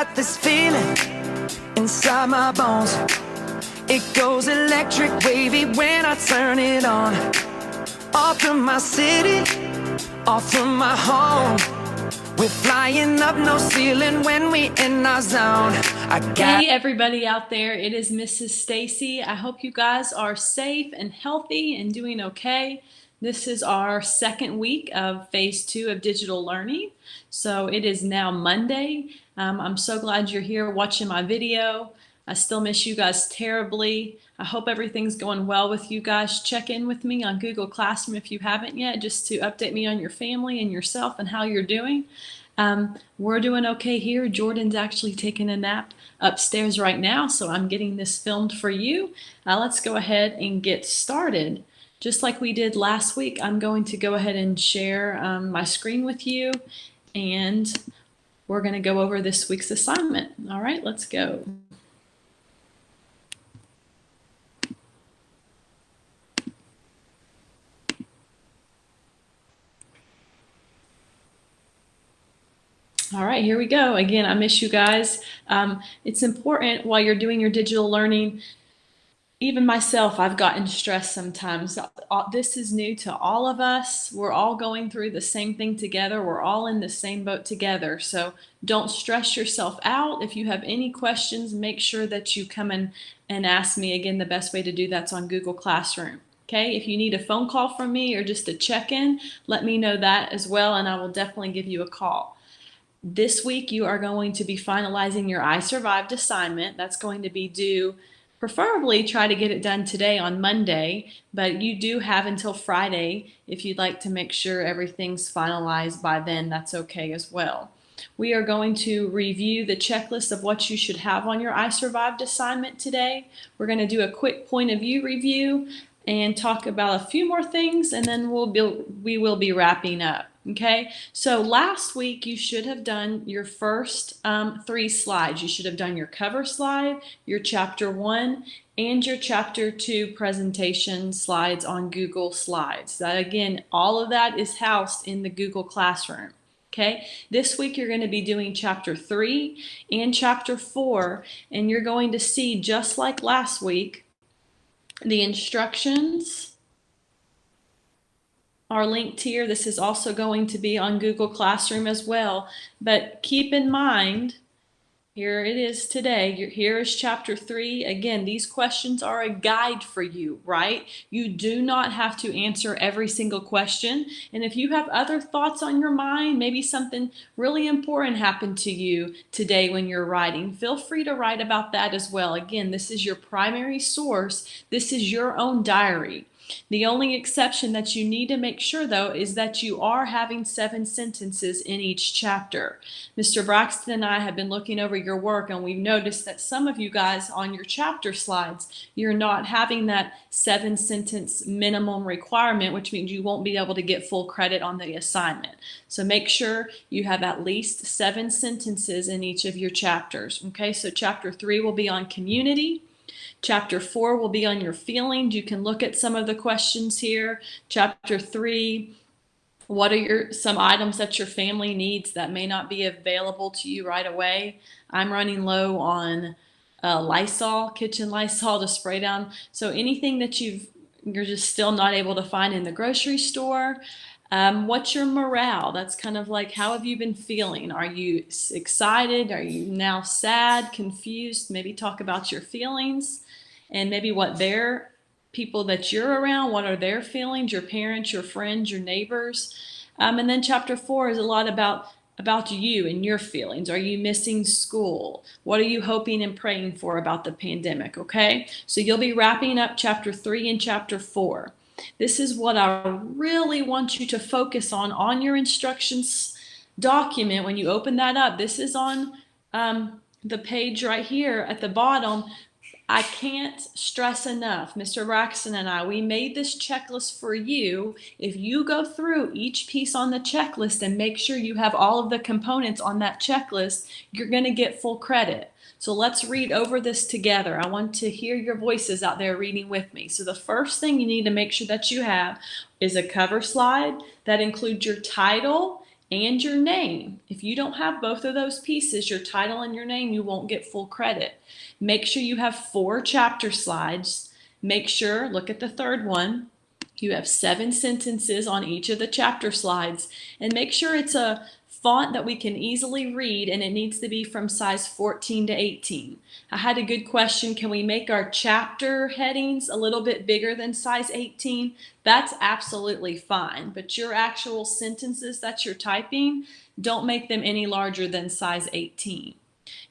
got this feeling inside my bones. It goes electric wavy when I turn it on. Off from my city, off from my home. We're flying up no ceiling when we in our zone. Hey everybody out there, it is Mrs. Stacy. I hope you guys are safe and healthy and doing okay. This is our second week of phase 2 of digital learning. So it is now Monday. I'm so glad you're here watching my video. I still miss you guys terribly. I hope everything's going well with you guys. Check in with me on Google Classroom if you haven't yet, just to update me on your family and yourself and how you're doing. We're doing okay here. Jordan's actually taking a nap upstairs right now, so I'm getting this filmed for you. Let's go ahead and get started. Just like we did last week, I'm going to go ahead and share my screen with you, and we're going to go over this week's assignment. All right, let's go. All right, here we go. Again, I miss you guys. It's important while you're doing your digital learning. Even myself, I've gotten stressed sometimes. This is new to all of us. We're all going through the same thing together. We're all in the same boat together. So don't stress yourself out. If you have any questions, make sure that you come in and ask me. Again, the best way to do that's on Google Classroom. Okay, if you need a phone call from me or just a check-in, let me know that as well, and I will definitely give you a call. This week, you are going to be finalizing your I Survived assignment. That's going to be due, preferably try to get it done today on Monday, but you do have until Friday if you'd like to make sure everything's finalized by then. That's okay as well. We are going to review the checklist of what you should have on your I Survived assignment today. We're going to do a quick point of view review and talk about a few more things, and then we will be wrapping up. Okay, so last week you should have done your first 3 slides. You should have done your cover slide, your chapter 1, and your chapter 2 presentation slides on Google Slides. That, again, all of that is housed in the Google Classroom. Okay, this week you're going to be doing chapter 3 and chapter 4, and you're going to see, just like last week, the instructions are linked here. This is also going to be on Google Classroom as well. But keep in mind, here it is today. Here is chapter 3. Again, these questions are a guide for you, right? You do not have to answer every single question. And if you have other thoughts on your mind, maybe something really important happened to you today when you're writing, feel free to write about that as well. Again, this is your primary source. This is your own diary. The only exception that you need to make sure, though, is that you are having 7 sentences in each chapter. Mr. Braxton and I have been looking over your work, and we've noticed that some of you guys on your chapter slides, you're not having that 7-sentence minimum requirement, which means you won't be able to get full credit on the assignment. So make sure you have at least 7 sentences in each of your chapters. Okay, so chapter 3 will be on community. Chapter 4 will be on your feelings. You can look at some of the questions here. Chapter 3, what are some items that your family needs that may not be available to you right away? I'm running low on Lysol, kitchen Lysol to spray down. So anything that you're just still not able to find in the grocery store. What's your morale? That's kind of like, how have you been feeling? Are you excited? Are you now sad, confused? Maybe talk about your feelings and maybe what people that you're around, what are their feelings, your parents, your friends, your neighbors. And then chapter 4 is a lot about you and your feelings. Are you missing school? What are you hoping and praying for about the pandemic? Okay, so you'll be wrapping up chapter 3 and chapter 4. This is what I really want you to focus on your instructions document. When you open that up, this is on the page right here at the bottom. I can't stress enough, Mr. Braxton and I, we made this checklist for you. If you go through each piece on the checklist and make sure you have all of the components on that checklist, you're going to get full credit. So let's read over this together. I want to hear your voices out there reading with me. So the first thing you need to make sure that you have is a cover slide that includes your title and your name. If you don't have both of those pieces, your title and your name, you won't get full credit. Make sure you have 4 chapter slides. Make sure, look at the third one, you have 7 sentences on each of the chapter slides, and make sure it's a font that we can easily read, and it needs to be from size 14 to 18. I had a good question. Can we make our chapter headings a little bit bigger than size 18? That's absolutely fine, but your actual sentences that you're typing, don't make them any larger than size 18.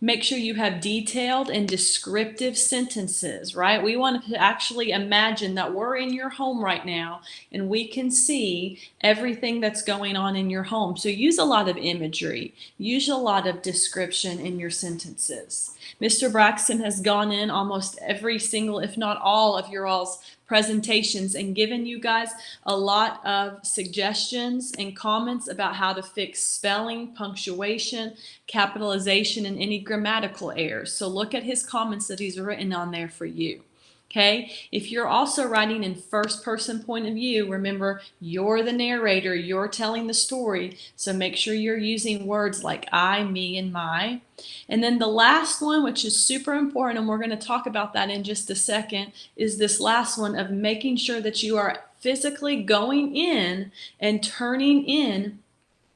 Make sure you have detailed and descriptive sentences, right? We want to actually imagine that we're in your home right now and we can see everything that's going on in your home. So use a lot of imagery, use a lot of description in your sentences. Mr. Braxton has gone in almost every single, if not all, of your all's presentations and given you guys a lot of suggestions and comments about how to fix spelling, punctuation, capitalization, and any grammatical errors. So look at his comments that he's written on there for you. Okay, if you're also writing in first person point of view, remember you're the narrator, you're telling the story, so make sure you're using words like I, me, and my. And then the last one, which is super important, and we're going to talk about that in just a second, is this last one of making sure that you are physically going in and turning in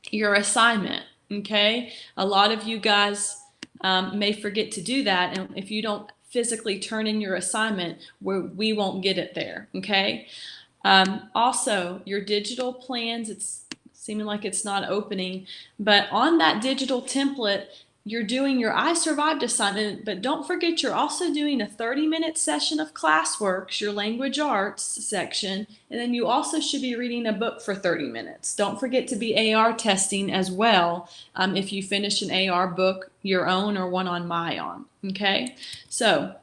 your assignment. Okay, a lot of you guys may forget to do that, and if you don't physically turn in your assignment, we won't get it there. Okay, also your digital plans, it's seeming like it's not opening, but on that digital template you're doing your I Survived assignment, but don't forget you're also doing a 30-minute session of classworks, your language arts section, and then you also should be reading a book for 30 minutes. Don't forget to be AR testing as well if you finish an AR book, your own or one on my own. Okay, so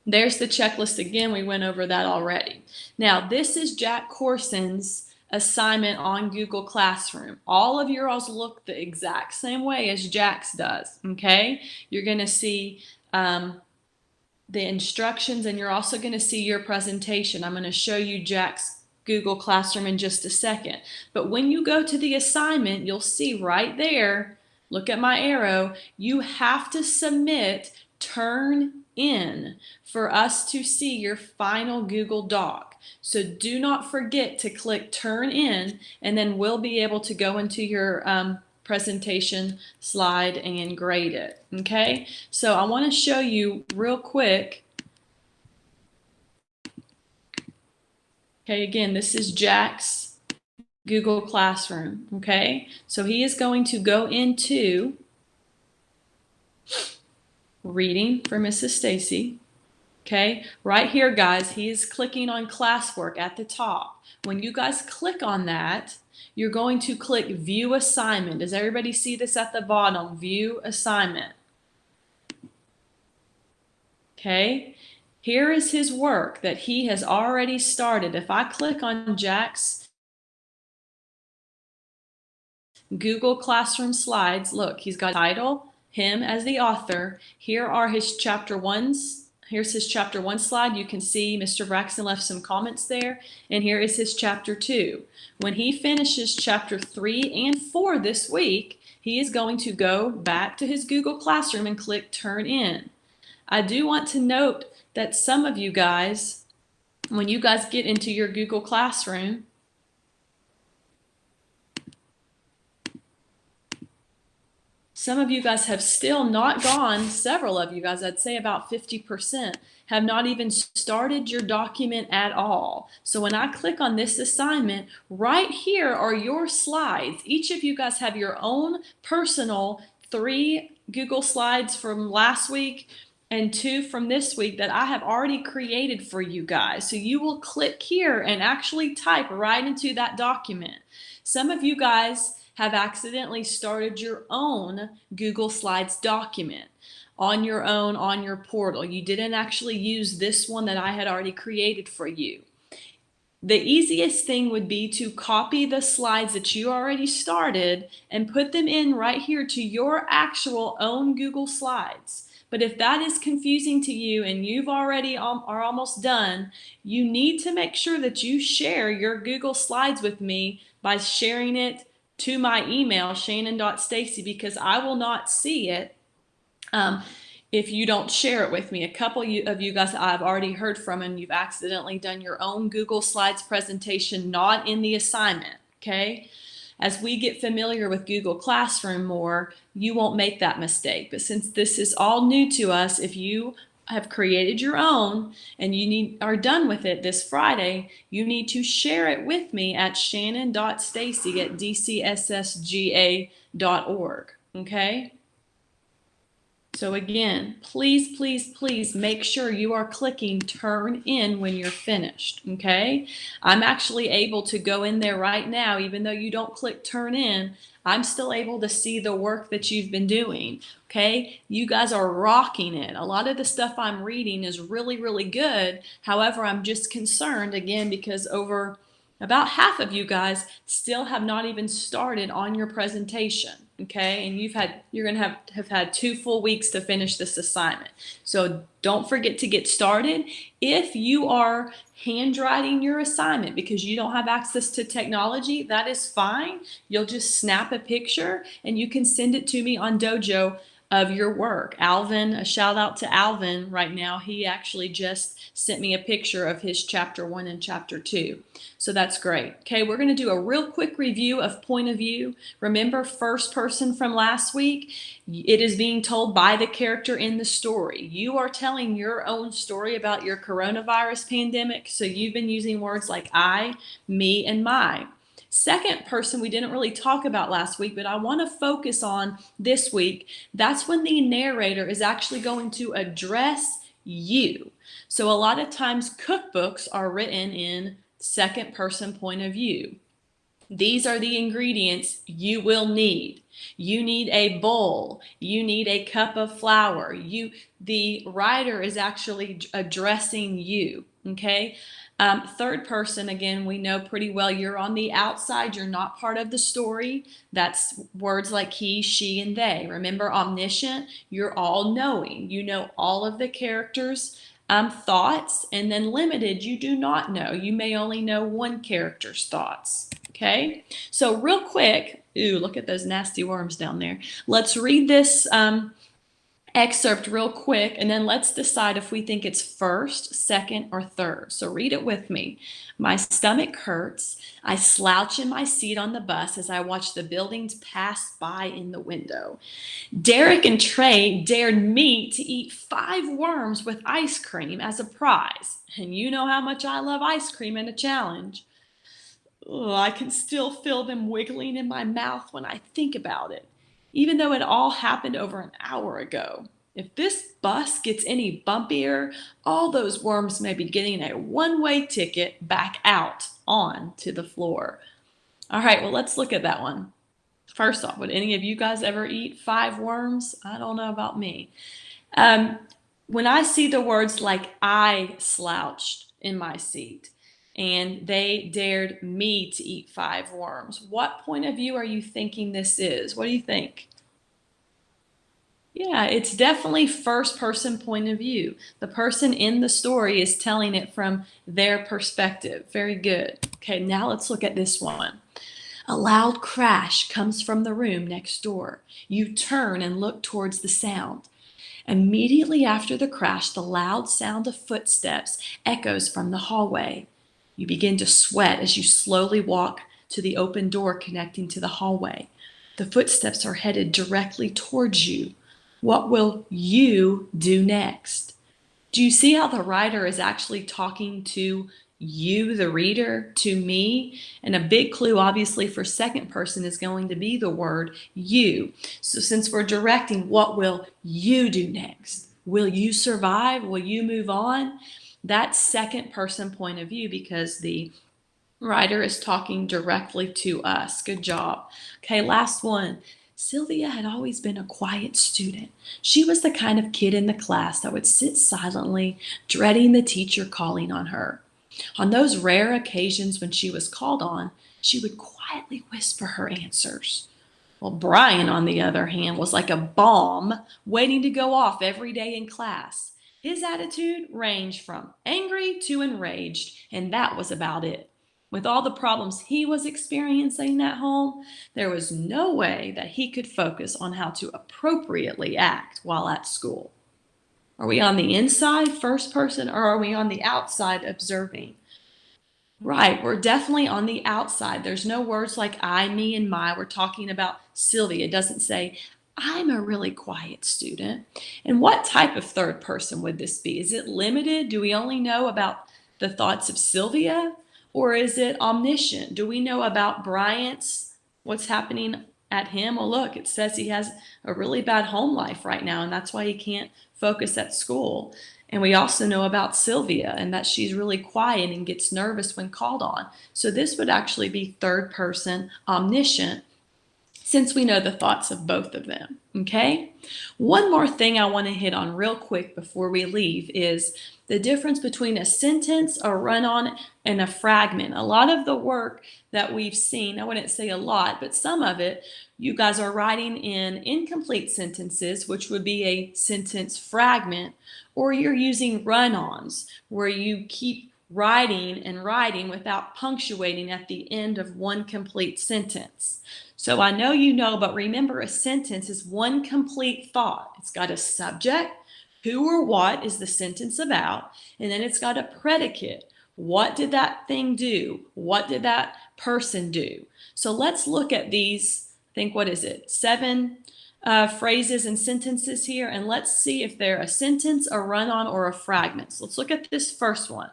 there's the checklist again. We went over that already. Now this is Jack Corson's assignment on Google Classroom. All of yours look the exact same way as Jack's does. Okay, you're going to see the instructions, and you're also going to see your presentation. I'm going to show you Jack's Google Classroom in just a second. But when you go to the assignment, you'll see right there, look at my arrow, you have to submit turn in for us to see your final Google Doc. So do not forget to click turn in, and then we'll be able to go into your presentation slide and grade it. Okay, so I want to show you real quick. Okay, again, this is Jack's Google Classroom. Okay, so he is going to go into reading for Mrs. Stacy. Okay, right here, guys, he is clicking on classwork at the top. When you guys click on that, you're going to click view assignment. Does everybody see this at the bottom? View assignment. Okay, here is his work that he has already started. If I click on Jack's Google Classroom slides, look, he's got title, him as the author. Here are his chapter ones. Here's his chapter 1 slide. You can see Mr. Braxton left some comments there. And here is his chapter 2. When he finishes chapter 3 and 4 this week, he is going to go back to his Google Classroom and click turn in. I do want to note that some of you guys, when you guys get into your Google Classroom, some of you guys have still not gone, several of you guys, I'd say about 50%, have not even started your document at all. So when I click on this assignment, right here are your slides. Each of you guys have your own personal 3 Google slides from last week and 2 from this week that I have already created for you guys. So you will click here and actually type right into that document. Some of you guys have accidentally started your own Google Slides document on your own on your portal. You didn't actually use this one that I had already created for you. The easiest thing would be to copy the slides that you already started and put them in right here to your actual own Google Slides. But if that is confusing to you and you've already are almost done, you need to make sure that you share your Google Slides with me by sharing it to my email, shannon.stacy, because I will not see it if you don't share it with me. A couple of you guys I've already heard from, and you've accidentally done your own Google Slides presentation, not in the assignment, okay? As we get familiar with Google Classroom more, you won't make that mistake. But since this is all new to us, if you have created your own and are done with it this Friday, you need to share it with me at shannon.stacy@dcssga.org, okay? So again, please, please, please make sure you are clicking turn in when you're finished, okay? I'm actually able to go in there right now, even though you don't click turn in, I'm still able to see the work that you've been doing, okay? You guys are rocking it. A lot of the stuff I'm reading is really, really good. However, I'm just concerned, again, because over about half of you guys still have not even started on your presentation, okay? And you're gonna have had 2 full weeks to finish this assignment. So don't forget to get started. If you are handwriting your assignment because you don't have access to technology, that is fine. You'll just snap a picture and you can send it to me on Dojo of your work. Alvin, a shout out to Alvin right now. He actually just sent me a picture of his chapter 1 and chapter 2. So that's great. Okay, we're going to do a real quick review of point of view. Remember first person from last week? It is being told by the character in the story. You are telling your own story about your coronavirus pandemic. So you've been using words like I, me, and my. Second person we didn't really talk about last week, but I want to focus on this week. That's when the narrator is actually going to address you. So a lot of times cookbooks are written in second person point of view. These are the ingredients you will need. You need a bowl. You need a cup of flour. The writer is actually addressing you, okay? Third person, again, we know pretty well you're on the outside. You're not part of the story. That's words like he, she, and they. Remember, omniscient, you're all knowing. You know all of the characters' thoughts, and then limited, you do not know. You may only know one character's thoughts. Okay, so real quick, ooh, look at those nasty worms down there. Let's read this excerpt real quick, and then let's decide if we think it's first, second, or third. So read it with me. My stomach hurts. I slouch in my seat on the bus as I watch the buildings pass by in the window. Derek and Trey dared me to eat 5 worms with ice cream as a prize. And you know how much I love ice cream in a challenge. Oh, I can still feel them wiggling in my mouth when I think about it, even though it all happened over an hour ago. If this bus gets any bumpier, all those worms may be getting a one-way ticket back out onto the floor. All right, well, let's look at that one. First off, would any of you guys ever eat 5 worms? I don't know about me. When I see the words like I slouched in my seat, and they dared me to eat 5 worms, what point of view are you thinking this is? What do you think? Yeah, it's definitely first person point of view. The person in the story is telling it from their perspective. Very good. Okay, now let's look at this one. A loud crash comes from the room next door. You turn and look towards the sound. Immediately after the crash, the loud sound of footsteps echoes from the hallway. You begin to sweat as you slowly walk to the open door connecting to the hallway. The footsteps are headed directly towards you. What will you do next? Do you see how the writer is actually talking to you, the reader, to me? And a big clue, obviously, for second person is going to be the word you. So since we're directing, what will you do next? Will you survive? Will you move on? That's second person point of view because the writer is talking directly to us. Good job. Okay, last one. Sylvia had always been a quiet student. She was the kind of kid in the class that would sit silently, dreading the teacher calling on her. On those rare occasions when she was called on, she would quietly whisper her answers. Well, Brian, on the other hand, was like a bomb waiting to go off every day in class. His attitude ranged from angry to enraged, and that was about it. With all the problems he was experiencing at home, there was no way that he could focus on how to appropriately act while at school. Are we on the inside, first person, or are we on the outside observing? Right, we're definitely on the outside. There's no words like I, me, and my. We're talking about Sylvia. It doesn't say, I'm a really quiet student. And what type of third person would this be? Is it limited? Do we only know about the thoughts of Sylvia? Or is it omniscient? Do we know about Bryant's, what's happening at him? Well, look, it says he has a really bad home life right now, and that's why he can't focus at school. And we also know about Sylvia and that she's really quiet and gets nervous when called on. So this would actually be third person omniscient, since we know the thoughts of both of them, okay? One more thing I want to hit on real quick before we leave is the difference between a sentence, a run-on, and a fragment. A lot of the work that we've seen, I wouldn't say a lot, but some of it, you guys are writing in incomplete sentences, which would be a sentence fragment, or you're using run-ons, where you keep writing and writing without punctuating at the end of one complete sentence. So I know you know, but remember, a sentence is one complete thought. It's got a subject, who or what is the sentence about, and then it's got a predicate. What did that thing do? What did that person do? So let's look at these, I think, what is it, 7 phrases and sentences here, and let's see if they're a sentence, a run-on, or a fragment. So let's look at this first one.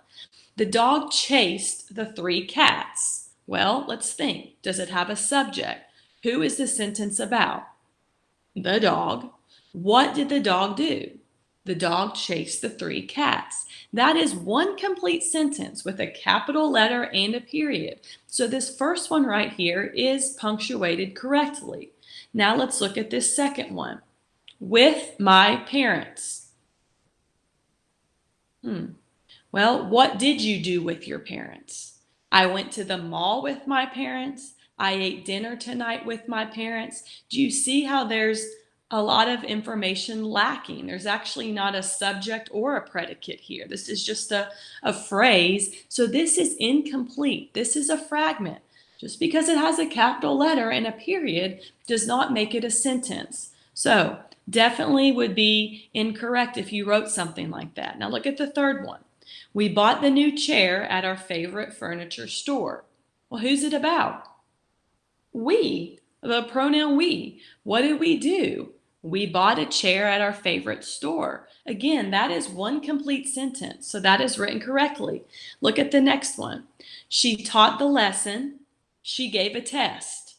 The dog chased the 3 cats. Well, let's think. Does it have a subject? Who is the sentence about? The dog. What did the dog do? The dog chased the 3 cats. That is one complete sentence with a capital letter and a period. So this first one right here is punctuated correctly. Now let's look at this second one. With my parents. Well, what did you do with your parents? I went to the mall with my parents. I ate dinner tonight with my parents. Do you see how there's a lot of information lacking? There's actually not a subject or a predicate here. This is just a phrase. So this is incomplete. This is a fragment. Just because it has a capital letter and a period does not make it a sentence. So definitely would be incorrect if you wrote something like that. Now look at the third one. We bought the new chair at our favorite furniture store. Well, who's it about? We, the pronoun we. What did we do? We bought a chair at our favorite store. Again, that is one complete sentence, so that is written correctly. Look at the next one. She taught the lesson. She gave a test.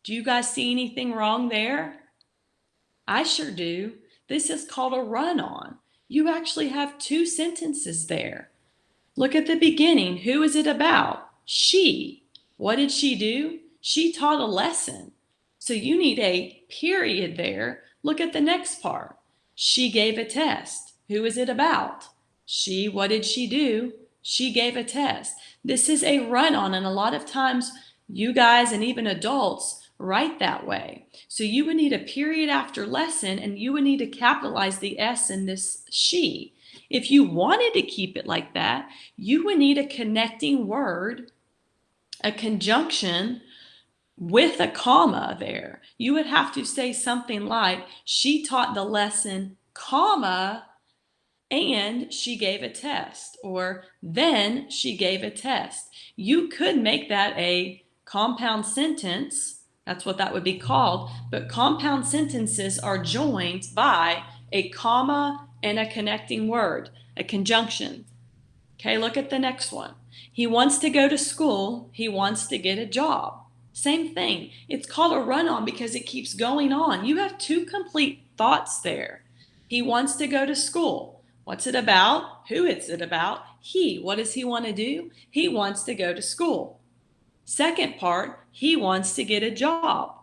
Do you guys see anything wrong there? I sure do. This is called a run-on. You actually have 2 sentences there. Look at the beginning. Who is it about? She. What did she do? She taught a lesson. So you need a period there. Look at the next part. She gave a test. Who is it about? She. What did she do? She gave a test. This is a run-on, and a lot of times you guys and even adults write that way. So you would need a period after lesson, and you would need to capitalize the S in this she. If you wanted to keep it like that, you would need a connecting word, a conjunction with a comma there. You would have to say something like, she taught the lesson, comma, and she gave a test, or then she gave a test. You could make that a compound sentence. That's what that would be called. But compound sentences are joined by a comma and a connecting word, a conjunction. Okay, look at the next one. He wants to go to school. He wants to get a job. Same thing. It's called a run-on because it keeps going on. You have 2 complete thoughts there. He wants to go to school. What's it about? Who is it about? He. What does he want to do? He wants to go to school. Second part, he wants to get a job.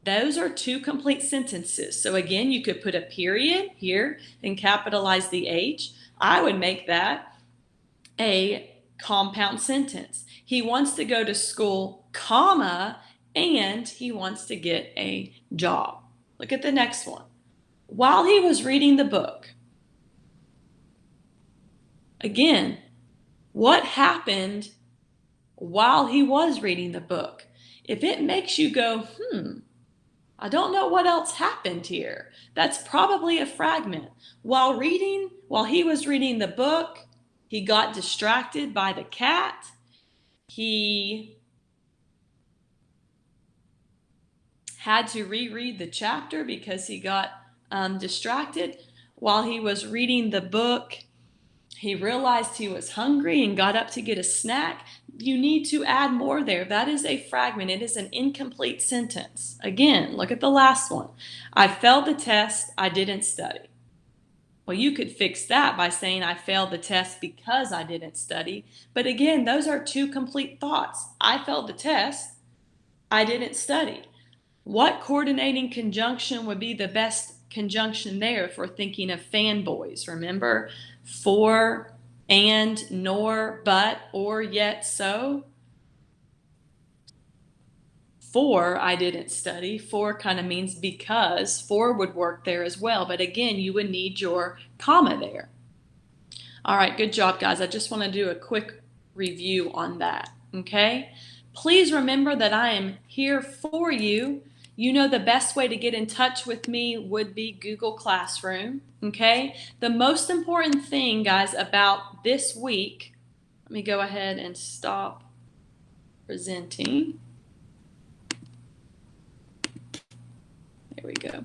Those are 2 complete sentences. So again, you could put a period here and capitalize the H. I would make that a compound sentence. He wants to go to school, comma, and he wants to get a job. Look at the next one. While he was reading the book. Again, what happened while he was reading the book. If it makes you go, I don't know what else happened here, that's probably a fragment. While he was reading the book, he got distracted by the cat. He had to reread the chapter because he got distracted. While he was reading the book, he realized he was hungry and got up to get a snack. You need to add more there. That is a fragment. It is an incomplete sentence. Again, look at the last one. I failed the test. I didn't study. Well, you could fix that by saying I failed the test because I didn't study. But again, those are two complete thoughts. I failed the test. I didn't study. What coordinating conjunction would be the best conjunction there if we're thinking of fanboys? Remember, for, and, nor, but, or, yet, so. For, I didn't study. For kind of means because. For would work there as well. But again, you would need your comma there. All right, good job, guys. I just want to do a quick review on that, okay? Please remember that I am here for you. You know the best way to get in touch with me would be Google Classroom, okay? The most important thing, guys, about this week, let me go ahead and stop presenting. There we go.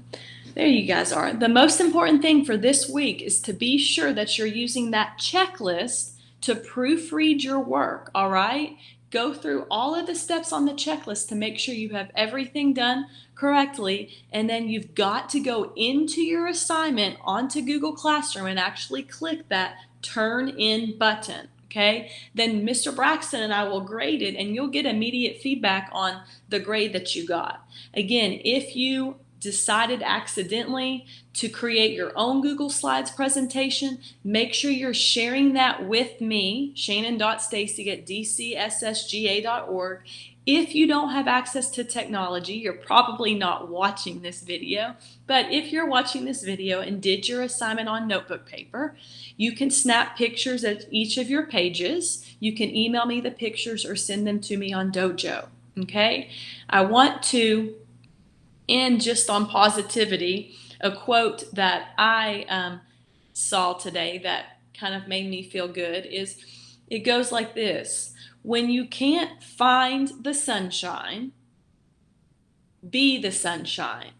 There you guys are. The most important thing for this week is to be sure that you're using that checklist to proofread your work, all right? Go through all of the steps on the checklist to make sure you have everything done correctly, and then you've got to go into your assignment onto Google Classroom and actually click that Turn In button. Okay, then Mr. Braxton and I will grade it, and you'll get immediate feedback on the grade that you got. Again, if you decided accidentally to create your own Google Slides presentation, make sure you're sharing that with me, shannon.stacy@dcssga.org. If you don't have access to technology, you're probably not watching this video, but if you're watching this video and did your assignment on notebook paper, you can snap pictures of each of your pages. You can email me the pictures or send them to me on Dojo, okay? I want to end just on positivity. A quote that I saw today that kind of made me feel good is, it goes like this: when you can't find the sunshine, be the sunshine.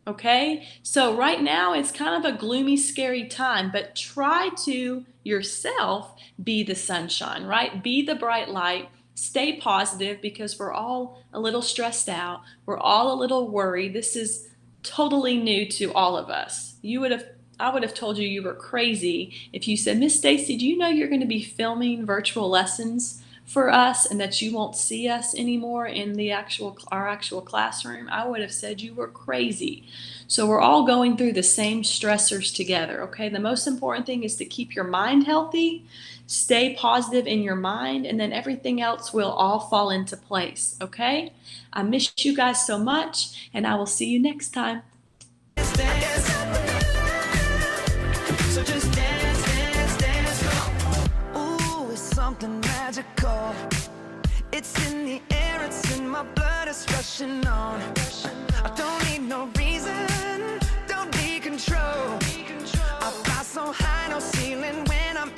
Okay? So right now it's kind of a gloomy, scary time, but try to yourself be the sunshine, right? Be the bright light. Stay positive, because we're all a little stressed out. We're all a little worried. This is totally new to all of us. I would have told you were crazy if you said, Miss Stacy, do you know you're going to be filming virtual lessons for us and that you won't see us anymore in our actual classroom? I would have said you were crazy. So we're all going through the same stressors together, okay? The most important thing is to keep your mind healthy, stay positive in your mind, and then everything else will all fall into place, okay? I miss you guys so much, and I will see you next time. So just dance, dance, dance. Ooh, it's something magical. It's in the air, it's in my blood, it's rushing on. I don't need no reason, don't need control. I fly so high, no ceiling.